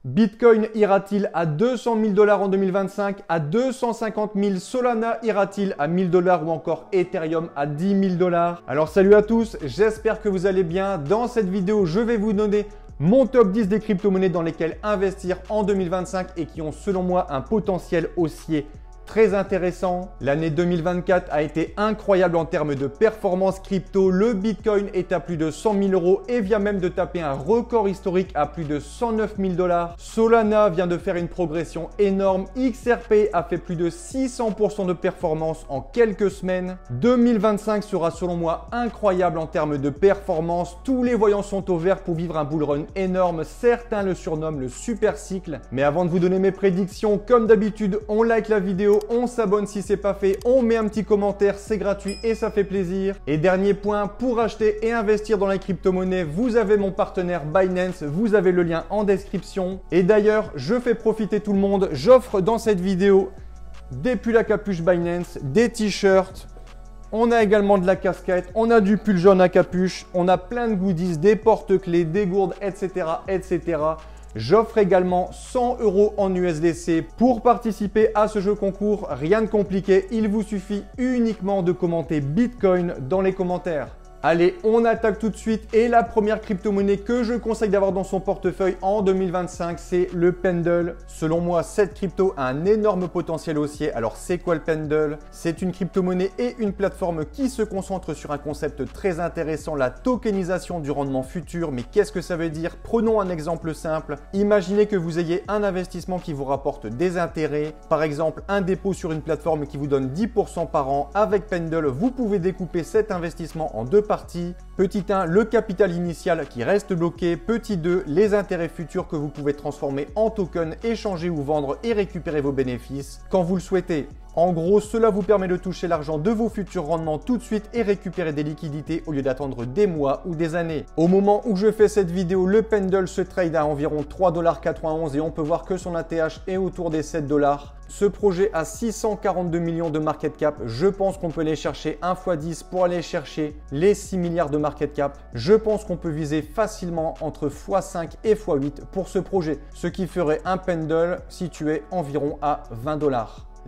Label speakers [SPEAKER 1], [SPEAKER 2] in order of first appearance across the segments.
[SPEAKER 1] Bitcoin ira-t-il à 200 000 $ en 2025, à 250 000, Solana ira-t-il à 1000 $ ou encore Ethereum à 10 000 $? Alors salut à tous, j'espère que vous allez bien. Dans cette vidéo, je vais vous donner mon top 10 des crypto-monnaies dans lesquelles investir en 2025 et qui ont selon moi un potentiel haussier très intéressant. L'année 2024 a été incroyable en termes de performance crypto. Le Bitcoin est à plus de 100 000 € et vient même de taper un record historique à plus de 109 000 $. Solana vient de faire une progression énorme. XRP a fait plus de 600% de performance en quelques semaines. 2025 sera selon moi incroyable en termes de performance. Tous les voyants sont au vert pour vivre un bull run énorme. Certains le surnomment le super cycle. Mais avant de vous donner mes prédictions, comme d'habitude, on like la vidéo, on s'abonne si c'est pas fait, on met un petit commentaire, c'est gratuit et ça fait plaisir. Et dernier point, pour acheter et investir dans les crypto-monnaies, vous avez mon partenaire Binance, vous avez le lien en description. Et d'ailleurs, je fais profiter tout le monde, j'offre dans cette vidéo des pulls à capuche Binance, des t-shirts, on a également de la casquette, on a du pull jaune à capuche, on a plein de goodies, des porte-clés, des gourdes, etc. etc. J'offre également 100 € en USDC. Pour participer à ce jeu concours, rien de compliqué, il vous suffit uniquement de commenter Bitcoin dans les commentaires. Allez, on attaque tout de suite et la première crypto-monnaie que je conseille d'avoir dans son portefeuille en 2025, c'est le Pendle. Selon moi, cette crypto a un énorme potentiel haussier. Alors, c'est quoi le Pendle? C'est une crypto-monnaie et une plateforme qui se concentre sur un concept très intéressant, la tokenisation du rendement futur. Mais qu'est-ce que ça veut dire? Prenons un exemple simple. Imaginez que vous ayez un investissement qui vous rapporte des intérêts. Par exemple, un dépôt sur une plateforme qui vous donne 10% par an. Avec Pendle, vous pouvez découper cet investissement en deux parties. Petit 1, le capital initial qui reste bloqué. Petit 2, les intérêts futurs que vous pouvez transformer en token, échanger ou vendre et récupérer vos bénéfices quand vous le souhaitez. En gros, cela vous permet de toucher l'argent de vos futurs rendements tout de suite et récupérer des liquidités au lieu d'attendre des mois ou des années. Au moment où je fais cette vidéo, le Pendle se trade à environ 3,91 $ et on peut voir que son ATH est autour des 7 $. Ce projet a 642 millions de market cap. Je pense qu'on peut aller chercher 1 x 10 pour aller chercher les 6 milliards de market cap. Je pense qu'on peut viser facilement entre x5 et x8 pour ce projet, ce qui ferait un Pendle situé environ à 20 $.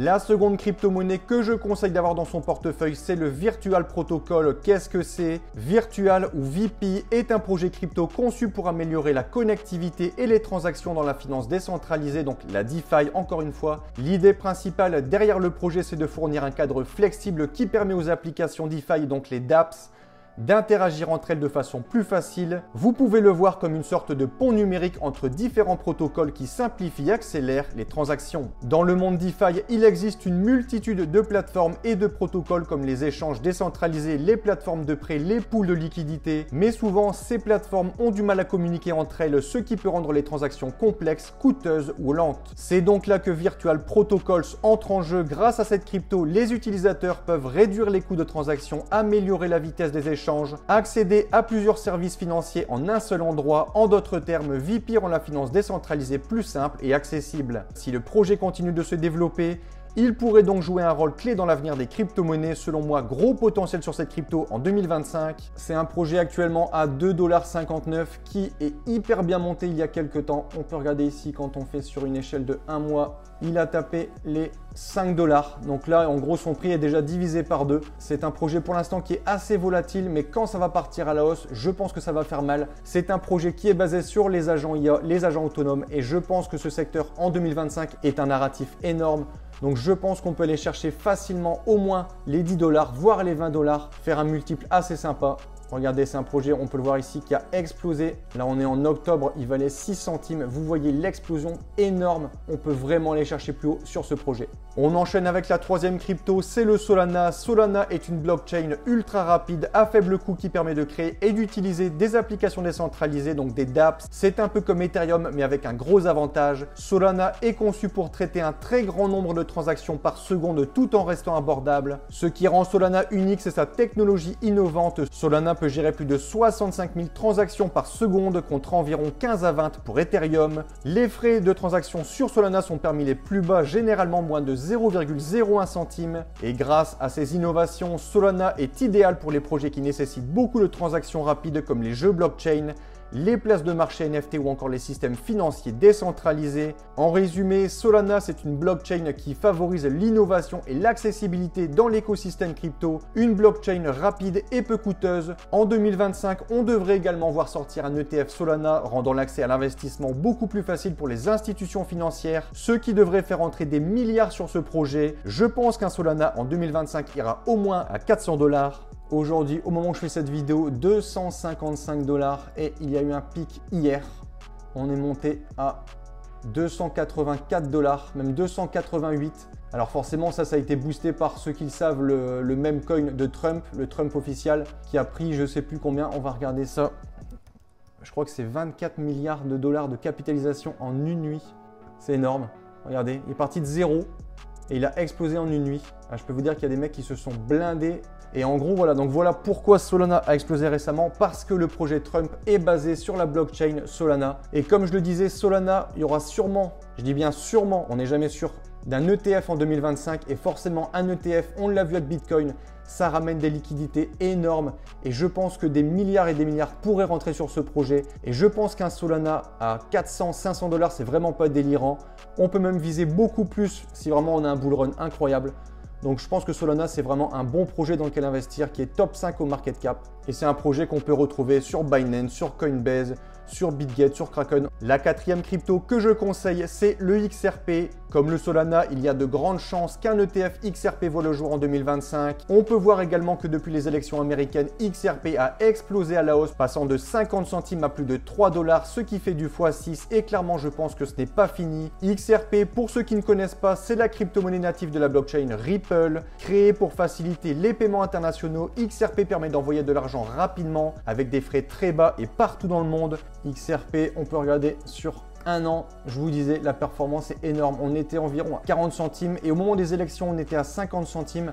[SPEAKER 1] La seconde crypto-monnaie que je conseille d'avoir dans son portefeuille, c'est le Virtual Protocol. Qu'est-ce que c'est? Virtual ou VP est un projet crypto conçu pour améliorer la connectivité et les transactions dans la finance décentralisée, donc la DeFi encore une fois. L'idée principale derrière le projet, c'est de fournir un cadre flexible qui permet aux applications DeFi, donc les dApps, d'interagir entre elles de façon plus facile. Vous pouvez le voir comme une sorte de pont numérique entre différents protocoles qui simplifient et accélèrent les transactions. Dans le monde DeFi, il existe une multitude de plateformes et de protocoles comme les échanges décentralisés, les plateformes de prêt, les pools de liquidités. Mais souvent, ces plateformes ont du mal à communiquer entre elles, ce qui peut rendre les transactions complexes, coûteuses ou lentes. C'est donc là que Virtual Protocols entre en jeu. Grâce à cette crypto, les utilisateurs peuvent réduire les coûts de transaction, améliorer la vitesse des échanges, accéder à plusieurs services financiers en un seul endroit. En d'autres termes, VP rend la finance décentralisée plus simple et accessible. Si le projet continue de se développer, il pourrait donc jouer un rôle clé dans l'avenir des crypto-monnaies. Selon moi, gros potentiel sur cette crypto en 2025. C'est un projet actuellement à 2,59 $ qui est hyper bien monté il y a quelques temps. On peut regarder ici quand on fait sur une échelle de 1 mois, il a tapé les 5 $. Donc là, en gros, son prix est déjà divisé par 2. C'est un projet pour l'instant qui est assez volatile, mais quand ça va partir à la hausse, je pense que ça va faire mal. C'est un projet qui est basé sur les agents IA, les agents autonomes, et je pense que ce secteur en 2025 est un narratif énorme. Donc je pense qu'on peut aller chercher facilement au moins les 10 $, voire les 20 $, faire un multiple assez sympa. Regardez, c'est un projet, on peut le voir ici, qui a explosé. Là, on est en octobre, il valait 6 centimes. Vous voyez l'explosion énorme. On peut vraiment aller chercher plus haut sur ce projet. On enchaîne avec la troisième crypto, c'est le Solana. Solana est une blockchain ultra rapide, à faible coût, qui permet de créer et d'utiliser des applications décentralisées, donc des dApps. C'est un peu comme Ethereum, mais avec un gros avantage. Solana est conçu pour traiter un très grand nombre de transactions par seconde tout en restant abordable. Ce qui rend Solana unique, c'est sa technologie innovante. Solana peut gérer plus de 65 000 transactions par seconde contre environ 15 à 20 pour Ethereum. Les frais de transaction sur Solana sont parmi les plus bas, généralement moins de 0,01 centime. Et grâce à ces innovations, Solana est idéal pour les projets qui nécessitent beaucoup de transactions rapides comme les jeux blockchain. les places de marché NFT ou encore les systèmes financiers décentralisés. En résumé, Solana, c'est une blockchain qui favorise l'innovation et l'accessibilité dans l'écosystème crypto, une blockchain rapide et peu coûteuse. En 2025, on devrait également voir sortir un ETF Solana, rendant l'accès à l'investissement beaucoup plus facile pour les institutions financières, ce qui devrait faire entrer des milliards sur ce projet. Je pense qu'un Solana en 2025 ira au moins à 400 $. Aujourd'hui, au moment où je fais cette vidéo, 255 $ et il y a eu un pic hier. On est monté à 284 $, même 288. Alors forcément, ça a été boosté par ceux qui savent le même coin de Trump, le Trump officiel, qui a pris je sais plus combien. On va regarder ça. Je crois que c'est 24 milliards de dollars de capitalisation en une nuit. C'est énorme. Regardez, il est parti de zéro et il a explosé en une nuit. Je peux vous dire qu'il y a des mecs qui se sont blindés. Et en gros, voilà, donc voilà pourquoi Solana a explosé récemment, parce que le projet Trump est basé sur la blockchain Solana. Et comme je le disais, Solana, il y aura sûrement, je dis bien sûrement, on n'est jamais sûr, d'un ETF en 2025. Et forcément, un ETF, on l'a vu avec Bitcoin, ça ramène des liquidités énormes. Et je pense que des milliards et des milliards pourraient rentrer sur ce projet. Et je pense qu'un Solana à 400, 500 $, c'est vraiment pas délirant. On peut même viser beaucoup plus si vraiment on a un bull run incroyable. Donc je pense que Solana, c'est vraiment un bon projet dans lequel investir, qui est top 5 au market cap. Et c'est un projet qu'on peut retrouver sur Binance, sur Coinbase, sur BitGet, sur Kraken. La quatrième crypto que je conseille, c'est le XRP. Comme le Solana, il y a de grandes chances qu'un ETF XRP voit le jour en 2025. On peut voir également que depuis les élections américaines, XRP a explosé à la hausse, passant de 50 centimes à plus de 3 $, ce qui fait du x6. Et clairement, je pense que ce n'est pas fini. XRP, pour ceux qui ne connaissent pas, c'est la crypto-monnaie native de la blockchain Ripple. Créée pour faciliter les paiements internationaux, XRP permet d'envoyer de l'argent rapidement avec des frais très bas et partout dans le monde. XRP, on peut regarder sur un an, je vous disais, la performance est énorme. On était environ à 40 centimes et au moment des élections, on était à 50 centimes.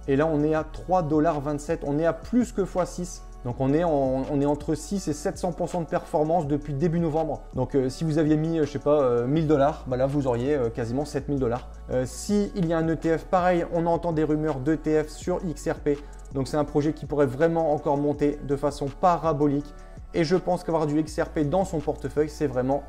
[SPEAKER 1] Et là, on est à 3,27 $. On est à plus que x6. Donc, on est entre 6 et 700% de performance depuis début novembre. Donc, si vous aviez mis, je sais pas, 1000 $, bah là, vous auriez quasiment 7000 $. S'il y a un ETF, pareil, on entend des rumeurs d'ETF sur XRP. Donc, c'est un projet qui pourrait vraiment encore monter de façon parabolique. Et je pense qu'avoir du XRP dans son portefeuille, c'est vraiment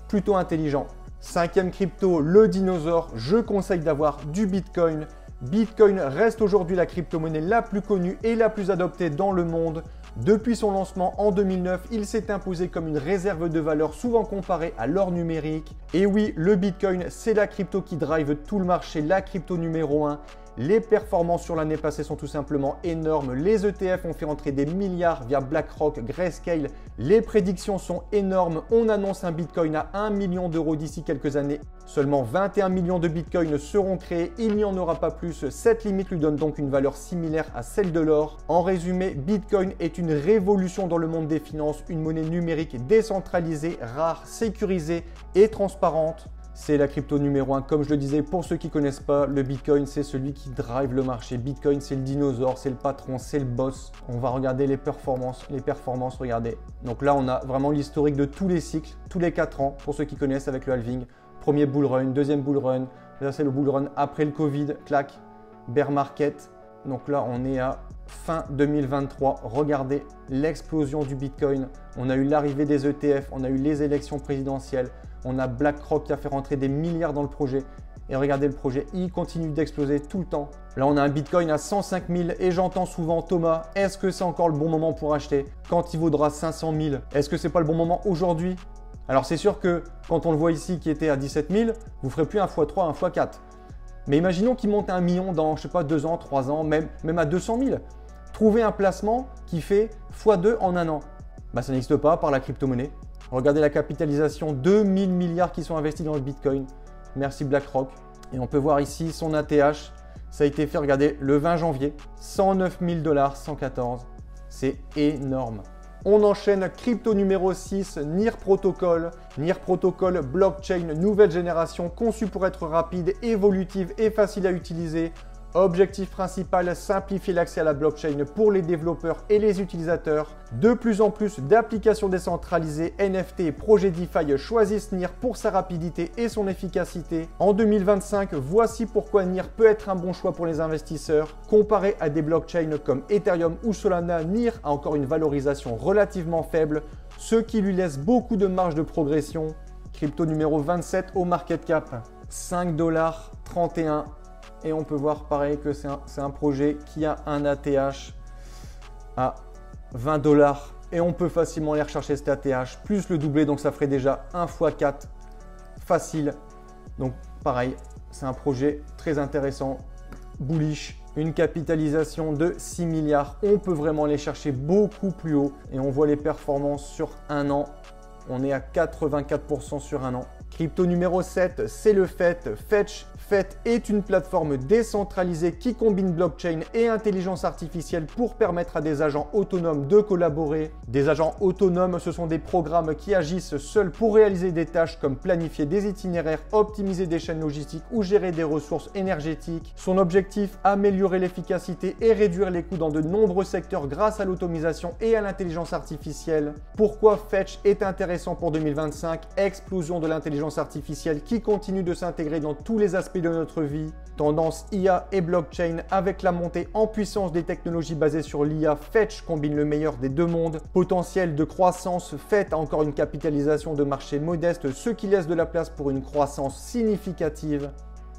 [SPEAKER 1] plutôt intelligent. Cinquième crypto, le dinosaure. Je conseille d'avoir du Bitcoin. Bitcoin reste aujourd'hui la crypto-monnaie la plus connue et la plus adoptée dans le monde. Depuis son lancement en 2009, il s'est imposé comme une réserve de valeur souvent comparée à l'or numérique. Et oui, le Bitcoin, c'est la crypto qui drive tout le marché, la crypto numéro 1. Les performances sur l'année passée sont tout simplement énormes. Les ETF ont fait entrer des milliards via BlackRock, Grayscale. Les prédictions sont énormes. On annonce un Bitcoin à 1 million € d'ici quelques années. Seulement 21 millions de Bitcoins seront créés. Il n'y en aura pas plus. Cette limite lui donne donc une valeur similaire à celle de l'or. En résumé, Bitcoin est une révolution dans le monde des finances, une monnaie numérique décentralisée, rare, sécurisée et transparente. C'est la crypto numéro 1. Comme je le disais, pour ceux qui ne connaissent pas, le Bitcoin, c'est celui qui drive le marché. Bitcoin, c'est le dinosaure, c'est le patron, c'est le boss. On va regarder les performances. Regardez. Donc là, on a vraiment l'historique de tous les cycles, tous les 4 ans, pour ceux qui connaissent avec le halving. Premier bull run, deuxième bull run. Là, c'est le bull run après le Covid. Clac, bear market. Donc là, on est à fin 2023. Regardez l'explosion du Bitcoin. On a eu l'arrivée des ETF, on a eu les élections présidentielles. On a BlackRock qui a fait rentrer des milliards dans le projet. Et regardez le projet, il continue d'exploser tout le temps. Là, on a un Bitcoin à 105 000 et j'entends souvent, Thomas, est-ce que c'est encore le bon moment pour acheter quand il vaudra 500 000? Est-ce que c'est pas le bon moment aujourd'hui? Alors, c'est sûr que quand on le voit ici qui était à 17 000, vous ne ferez plus un x3, un x4. Mais imaginons qu'il monte à 1 million dans, je sais pas, 2 ans, 3 ans, même à 200 000. Trouvez un placement qui fait x2 en un an. Bah, ça n'existe pas par la crypto-monnaie. Regardez la capitalisation, 2000 milliards qui sont investis dans le Bitcoin. Merci BlackRock. Et on peut voir ici son ATH. Ça a été fait, regardez, le 20 janvier. 109 000 $, 114. C'est énorme. On enchaîne crypto numéro 6, NIR Protocol. NIR Protocol, blockchain, nouvelle génération, conçue pour être rapide, évolutive et facile à utiliser. Objectif principal, simplifier l'accès à la blockchain pour les développeurs et les utilisateurs. De plus en plus d'applications décentralisées, NFT et projets DeFi choisissent NIR pour sa rapidité et son efficacité. En 2025, voici pourquoi NIR peut être un bon choix pour les investisseurs. Comparé à des blockchains comme Ethereum ou Solana, NIR a encore une valorisation relativement faible. ce qui lui laisse beaucoup de marge de progression. Crypto numéro 27 au market cap, 5,31 $. Et on peut voir pareil que c'est un projet qui a un ATH à 20 $. Et on peut facilement aller rechercher cet ATH, plus le doubler, donc ça ferait déjà 1 x 4 facile. Donc pareil, c'est un projet très intéressant, bullish, une capitalisation de 6 milliards. On peut vraiment aller chercher beaucoup plus haut et on voit les performances sur un an. On est à 84% sur un an. Crypto numéro 7, c'est le Fetch. Fetch est une plateforme décentralisée qui combine blockchain et intelligence artificielle pour permettre à des agents autonomes de collaborer. Des agents autonomes, ce sont des programmes qui agissent seuls pour réaliser des tâches comme planifier des itinéraires, optimiser des chaînes logistiques ou gérer des ressources énergétiques. Son objectif, améliorer l'efficacité et réduire les coûts dans de nombreux secteurs grâce à l'automatisation et à l'intelligence artificielle. Pourquoi Fetch est intéressant pour 2025? Explosion de l'intelligence artificielle qui continue de s'intégrer dans tous les aspects de notre vie. Tendance IA et blockchain avec la montée en puissance des technologies basées sur l'IA. Fetch combine le meilleur des deux mondes. Potentiel de croissance, Fetch a encore une capitalisation de marché modeste, ce qui laisse de la place pour une croissance significative.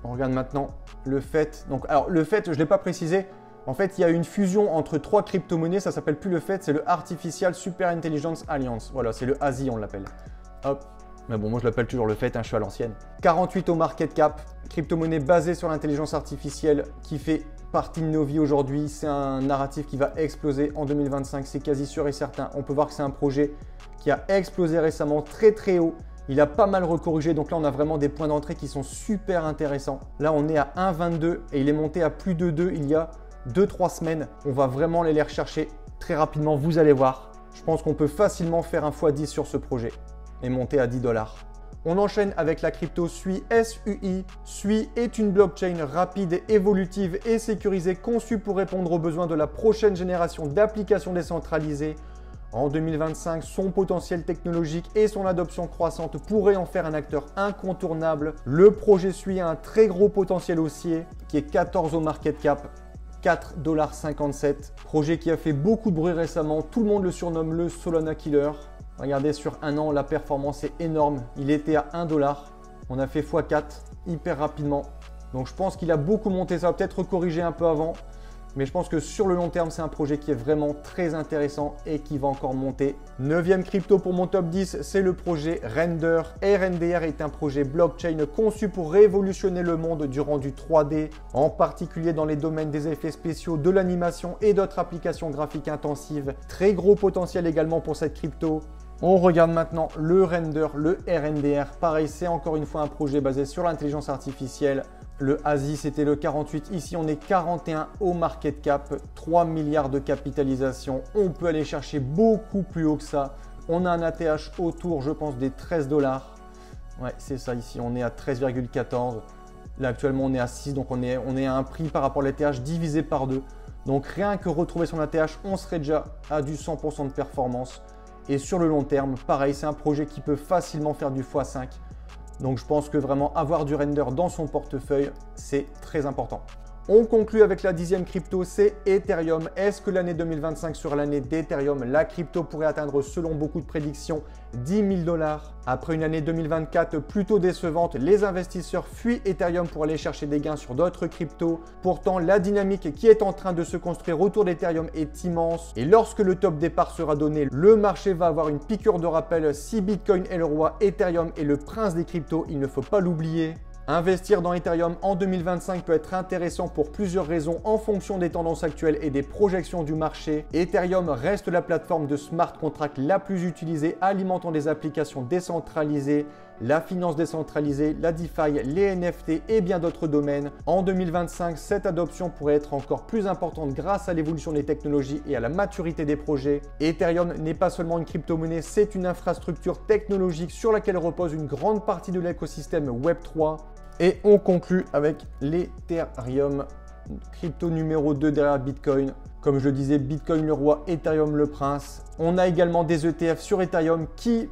[SPEAKER 1] On regarde maintenant le Fetch. Donc, alors le Fetch, je ne l'ai pas précisé. En fait, il y a une fusion entre 3 crypto-monnaies. Ça s'appelle plus le Fetch, c'est le Artificial Super Intelligence Alliance. Voilà, c'est le ASI, on l'appelle. Hop. Mais bon, moi je l'appelle toujours le Fetch, je suis à l'ancienne. 48 au market cap, crypto-monnaie basée sur l'intelligence artificielle qui fait partie de nos vies aujourd'hui. C'est un narratif qui va exploser en 2025, c'est quasi sûr et certain. On peut voir que c'est un projet qui a explosé récemment très très haut. Il a pas mal recorrigé, donc là on a vraiment des points d'entrée qui sont super intéressants. Là on est à 1,22 et il est monté à plus de 2 il y a 2-3 semaines. On va vraiment aller les rechercher très rapidement, vous allez voir. Je pense qu'on peut facilement faire un x10 sur ce projet et monter à 10 $. On enchaîne avec la crypto SUI, SUI. SUI est une blockchain rapide, évolutive et sécurisée conçue pour répondre aux besoins de la prochaine génération d'applications décentralisées. En 2025, son potentiel technologique et son adoption croissante pourraient en faire un acteur incontournable. Le projet SUI a un très gros potentiel haussier qui est 14 au market cap. 4,57 $. Projet qui a fait beaucoup de bruit récemment. Tout le monde le surnomme le Solana Killer. Regardez, sur un an, la performance est énorme. Il était à 1 $. On a fait x4 hyper rapidement. Donc, je pense qu'il a beaucoup monté. Ça va peut-être corriger un peu avant. Mais je pense que sur le long terme, c'est un projet qui est vraiment très intéressant et qui va encore monter. 9e crypto pour mon top 10, c'est le projet Render. RNDR est un projet blockchain conçu pour révolutionner le monde du rendu 3D, en particulier dans les domaines des effets spéciaux, de l'animation et d'autres applications graphiques intensives. Très gros potentiel également pour cette crypto. On regarde maintenant le Render, le RNDR. Pareil, c'est encore une fois un projet basé sur l'intelligence artificielle. Le ASI, c'était le 48. Ici, on est 41 au market cap, 3 milliards de capitalisation. On peut aller chercher beaucoup plus haut que ça. On a un ATH autour, je pense, des 13 $. Ouais, c'est ça ici. On est à 13,14. Là, actuellement, on est à 6. Donc, on est à un prix par rapport à l'ATH divisé par 2. Donc, rien que retrouver son ATH, on serait déjà à du 100% de performance. Et sur le long terme, pareil, c'est un projet qui peut facilement faire du x5. Donc je pense que vraiment avoir du Render dans son portefeuille, c'est très important. On conclut avec la 10e crypto, c'est Ethereum. Est-ce que l'année 2025 sera l'année d'Ethereum? La crypto pourrait atteindre, selon beaucoup de prédictions, 10 000 $. Après une année 2024 plutôt décevante, les investisseurs fuient Ethereum pour aller chercher des gains sur d'autres cryptos. Pourtant, la dynamique qui est en train de se construire autour d'Ethereum est immense. Et lorsque le top départ sera donné, le marché va avoir une piqûre de rappel. Si Bitcoin est le roi, Ethereum est le prince des cryptos, il ne faut pas l'oublier. Investir dans Ethereum en 2025 peut être intéressant pour plusieurs raisons en fonction des tendances actuelles et des projections du marché. Ethereum reste la plateforme de smart contract la plus utilisée, alimentant des applications décentralisées, la finance décentralisée, la DeFi, les NFT et bien d'autres domaines. En 2025, cette adoption pourrait être encore plus importante grâce à l'évolution des technologies et à la maturité des projets. Ethereum n'est pas seulement une crypto-monnaie, c'est une infrastructure technologique sur laquelle repose une grande partie de l'écosystème Web3. Et on conclut avec l'Ethereum, crypto numéro 2 derrière Bitcoin. Comme je le disais, Bitcoin le roi, Ethereum le prince. On a également des ETF sur Ethereum qui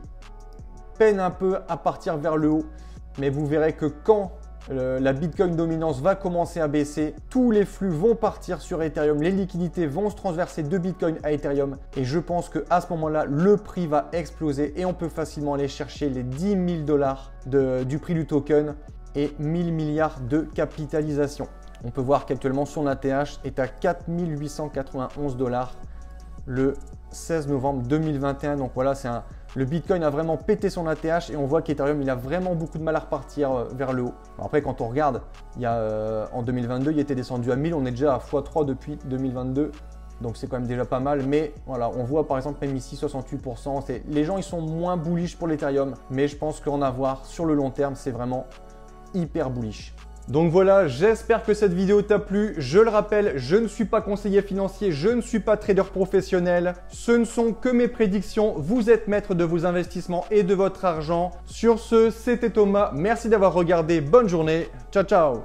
[SPEAKER 1] peinent un peu à partir vers le haut. Mais vous verrez que quand la Bitcoin dominance va commencer à baisser, tous les flux vont partir sur Ethereum, les liquidités vont se transverser de Bitcoin à Ethereum et je pense qu'à ce moment-là, le prix va exploser et on peut facilement aller chercher les 10 000 $ du prix du token et 1000 milliards de capitalisation. On peut voir qu'actuellement son ATH est à 4 891 $ le 16 novembre 2021. Donc voilà, le Bitcoin a vraiment pété son ATH et on voit qu'Ethereum il a vraiment beaucoup de mal à repartir vers le haut. Après, quand on regarde, en 2022, il était descendu à 1000, on est déjà à x3 depuis 2022. Donc c'est quand même déjà pas mal, mais voilà, on voit par exemple même ici 68%. Les gens ils sont moins bullish pour l'Ethereum, mais je pense qu'en avoir sur le long terme, c'est vraiment hyper bullish. Donc voilà, j'espère que cette vidéo t'a plu. Je le rappelle, je ne suis pas conseiller financier, je ne suis pas trader professionnel. Ce ne sont que mes prédictions. Vous êtes maître de vos investissements et de votre argent. Sur ce, c'était Thomas. Merci d'avoir regardé. Bonne journée. Ciao, ciao.